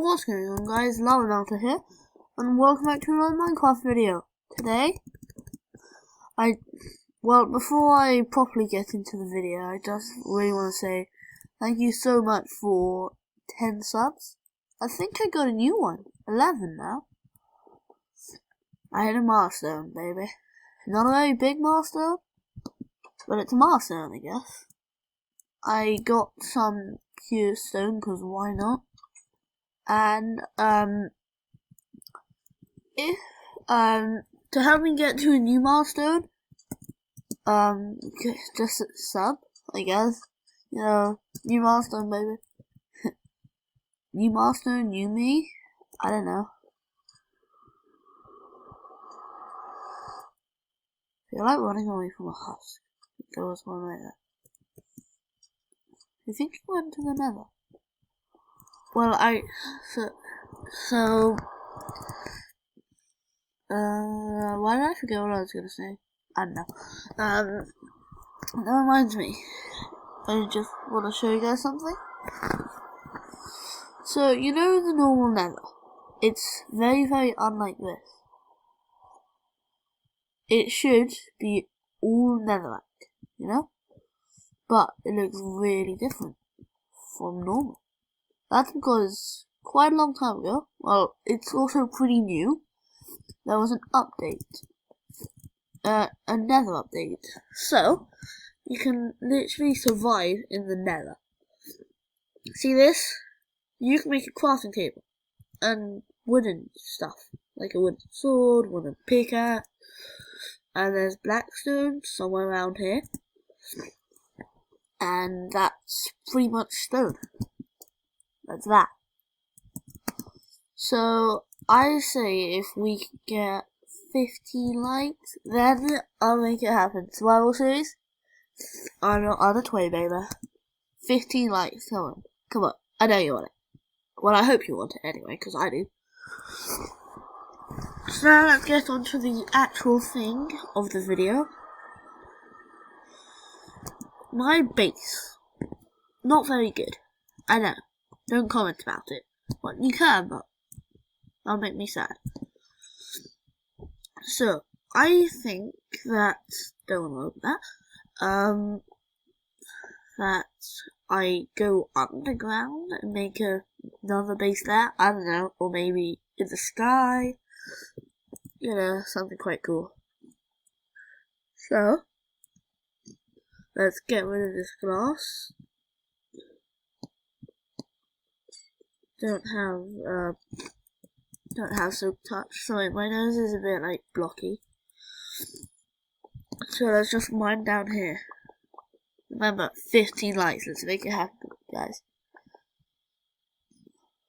what's going on, guys? LavaMelter here, and welcome back to another Minecraft video. Today, before I properly get into the video, I just really want to say thank you so much for 10 subs. I think I got a new one, 11 now. I hit a milestone, baby. Not a very big milestone, but it's a milestone, I guess. I got some pure stone, because why not? And, to help me get to a new milestone, just sub, I guess. You know, new milestone, baby. New milestone, new me? I don't know. I feel like running away from a husk. There was one like that. You think he went to the nether? Well, why did I forget what I was gonna say? I don't know. That reminds me. I just want to show you guys something. So, you know the normal nether? It's very, very unlike this. It should be all netherrack, you know? But it looks really different from normal. That's because quite a long time ago, well, it's also pretty new, there was an update. A nether update. So, you can literally survive in the nether. See this? You can make a crafting table. And wooden stuff. Like a wooden sword, wooden pickaxe. And there's blackstone somewhere around here. And that's pretty much stone. That's that. So, I say if we get 50 likes, then I'll make it happen. Survival series? On its way, baby. 15 likes, come on. Come on, I know you want it. Well, I hope you want it anyway, because I do. So now let's get on to the actual thing of the video. My base. Not very good. I know. Don't comment about it. Well, you can, but that'll make me sad. So, I think that, don't know that, that I go underground and make another base there, I don't know, or maybe in the sky, you know, something quite cool. So, let's get rid of this glass. Don't have silk touch. Sorry, my nose is a bit like blocky. So let's just mine down here. Remember, 15 likes. Let's make it happen, guys.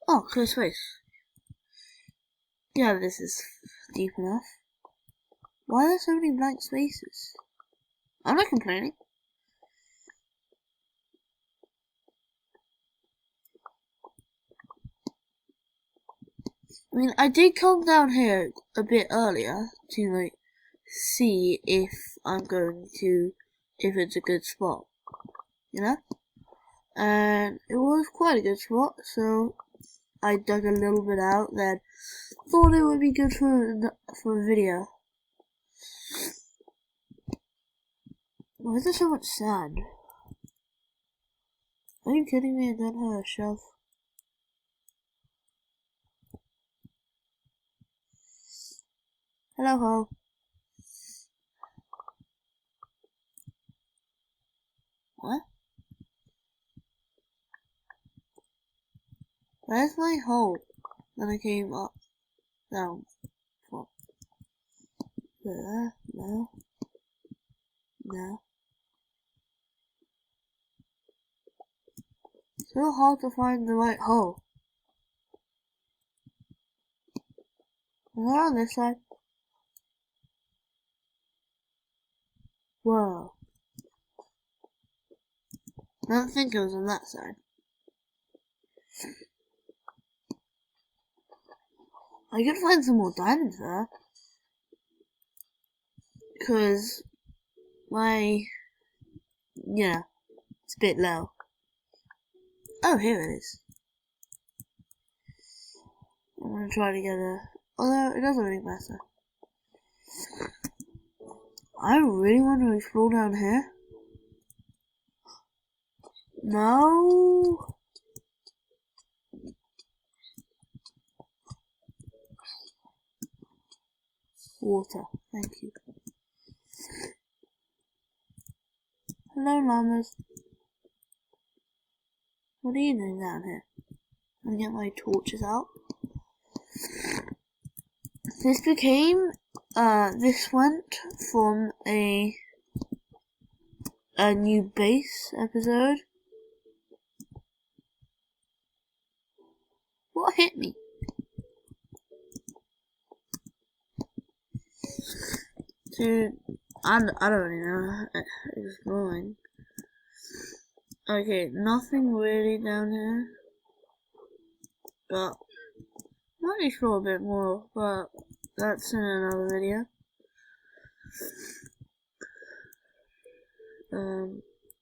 Oh, clear space. Yeah, this is deep enough. Why are there so many blank spaces? I'm not complaining. I mean, I did come down here a bit earlier to, like, see if it's a good spot, you know? And it was quite a good spot, so I dug a little bit out, then thought it would be good for a video. Why is there so much sand? Are you kidding me? I don't have a shelf. Hello, ho. What? Where's my hole? Then I came up, down, from there, no, no. So hard to find the right hole. Is that on this side? Whoa. I don't think it was on that side. I could find some more diamonds there. Because it's a bit low. Oh, here it is. I'm gonna try to get a... Although, it doesn't really matter. I really want to explore down here. No. Water. Thank you. Hello, llamas. What are you doing down here? I'm gonna get my torches out. This went from a new base episode. What hit me? Dude, I don't really know. It's annoying. Okay, nothing really down here. But might explore a bit more, but that's in another video.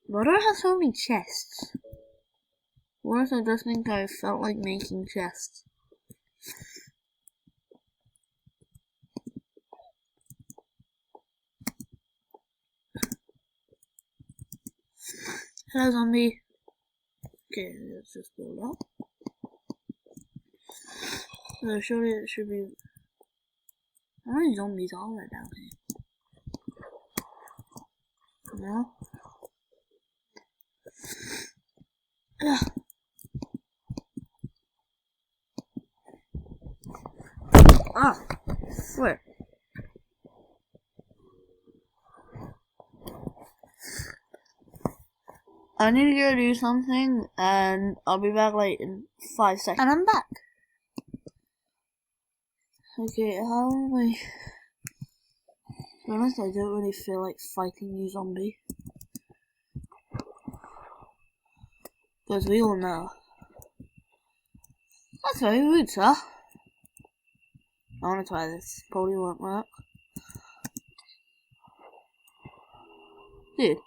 Why do I have so many chests? What if I just think I felt like making chests? Hello, zombie. Okay, let's just build up. So surely it should be... How many zombies are there down here? No? Ah! Where? I need to go do something, and I'll be back like in 5 seconds. And I'm back! Okay, how am I... To be honest, I don't really feel like fighting you, zombie. Because we all know. That's very rude, sir. I want to try this. Probably won't work. Dude.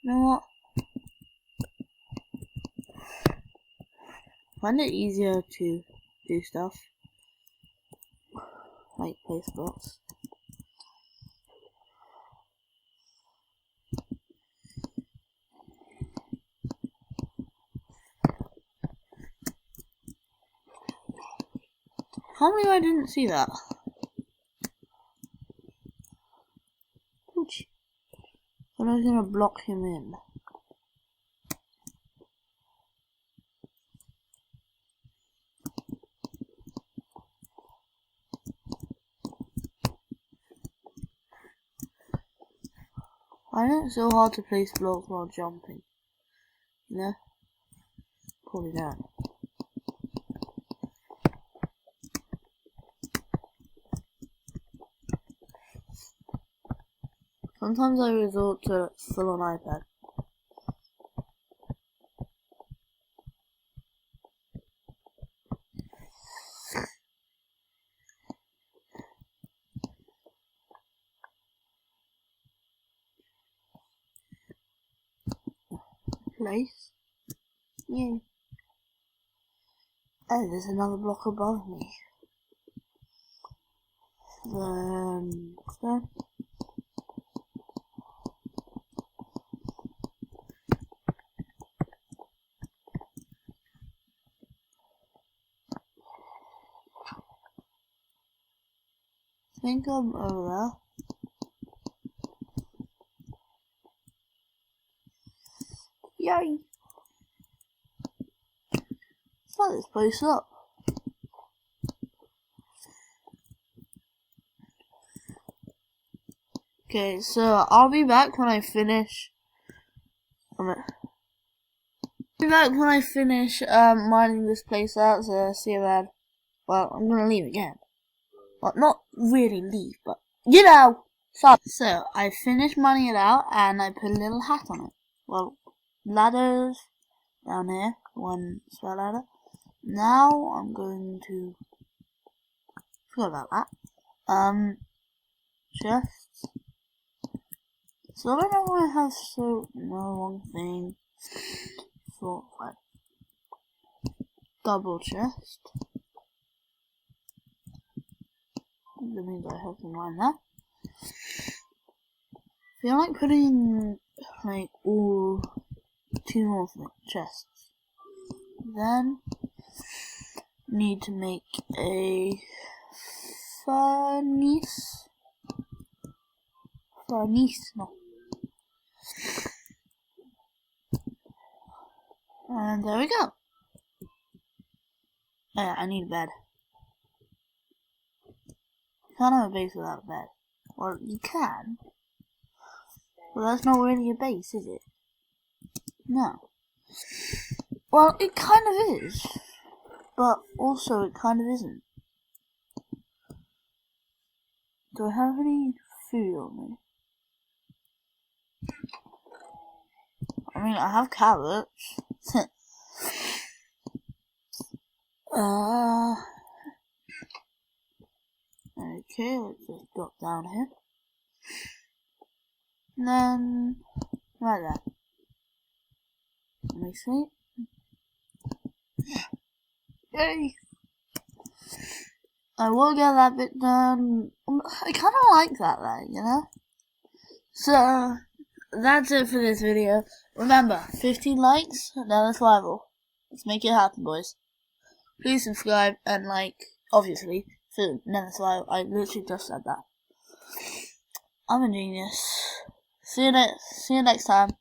You know what? Find it easier to do stuff. Like place blocks. How many I didn't see that? Ouch. But I was gonna block him in. Why is it so hard to place blocks while jumping? You know? Probably that. Sometimes I resort to full on iPad. Place. Yay. Oh, there's another block above me. Then, I think I'm over there. Yay! Let's light this place up. Okay, so I'll be back when I finish. I'll be back when I finish mining this place out. So see you man. Well, I'm gonna leave again. Well, not really leave, but you know. So I finished mining it out, and I put a little hat on it. Well, ladders down here, one spare ladder. Now I'm going to forgot about that. Chests. So I don't know why I have so no wrong thing. 4, 5. double chest. That means I have to mine that. I feel like putting like all 2 more chests. Then need to make a furnace. No. And there we go. Yeah, I need a bed. Can't have a base without a bed. Well, you can. Well, that's not really a base, is it? No. Well, it kind of is. But also, it kind of isn't. Do I have any food on me? I mean, I have carrots. Okay, let's just drop down here. And then, right there. Let me see. Yay! I will get that bit done. I kind of like that there, you know? So, that's it for this video. Remember, 15 likes, Nether Survival. Let's make it happen, boys. Please subscribe and like, obviously, for Nether Survival. I literally just said that. I'm a genius. See you next time.